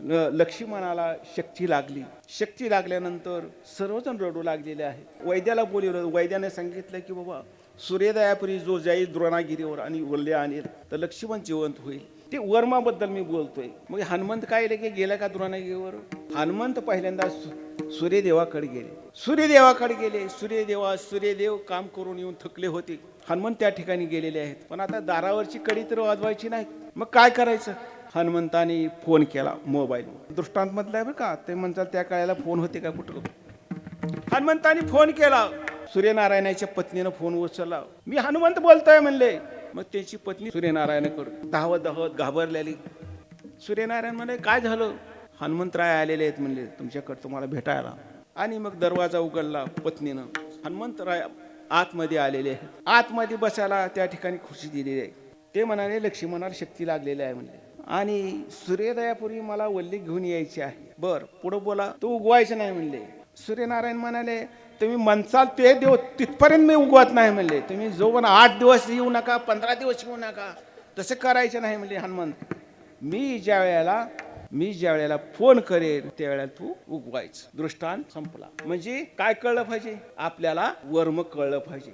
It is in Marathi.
लक्ष्मणाला शक्ती लागली. शक्ती लागल्यानंतर सर्वजण रडू लागलेले आहेत. वैद्याला बोलवलं. वैद्याने सांगितलं की बाबा सूर्योदयापूर्वी जो जाईल द्रोणागिरीवर आणि वल्ले आणेल तर लक्ष्मण जिवंत होईल. ते वर्माबद्दल मी बोलतोय. मग हनुमंत काय लगे गेला का द्रोणागिरीवर? हनुमंत पहिल्यांदा सूर्यदेवाकडे गेले. सूर्यदेव काम करून येऊन थकले होते. हनुमंत त्या ठिकाणी गेलेले आहेत. पण आता दारावरची कडी तर वाजवायची नाही. मग काय करायचं? हनुमंताने फोन केला मोबाईल. दृष्टांत मधला आहे बरं का, ते म्हणतात त्या काळाला फोन होते का कुठलं. हनुमंताने फोन केला. सूर्यनारायणाच्या पत्नीनं फोन उचलला. मी हनुमंत बोलतोय म्हणले. मग त्याची पत्नी सूर्यनारायणाकडे धावत धावत घाबरलेली. सूर्यनारायण म्हणले काय झालं? हनुमंतराय आलेले आहेत म्हणले तुमच्याकडे तुम्हाला भेटायला. आणि मग दरवाजा उघडला पत्नीनं. हनुमंतराय आतमध्ये आलेले आहेत. आतमध्ये बसायला त्या ठिकाणी खुर्ची दिलेली आहे. ते म्हणाले लक्ष्मणाला शक्ती लागलेली आहे म्हणले आणि सूर्योदयापूर्वी मला वल्ली घेऊन यायची आहे. बर पुढे बोला. तो उगवायचं नाही म्हणले. सूर्यनारायण म्हणाले तुम्ही म्हणसाल ते देव तिथपर्यंत मी उगवत नाही म्हणले. तुम्ही जो पण 8 दिवस येऊ नका 15 दिवस येऊ नका तसं करायचं नाही म्हणले हनुमंत. मी ज्या वेळेला फोन करेन त्यावेळेला तू उगवायचं. दृष्टांत संपला. म्हणजे काय कळलं पाहिजे आपल्याला? वर्म कळलं पाहिजे.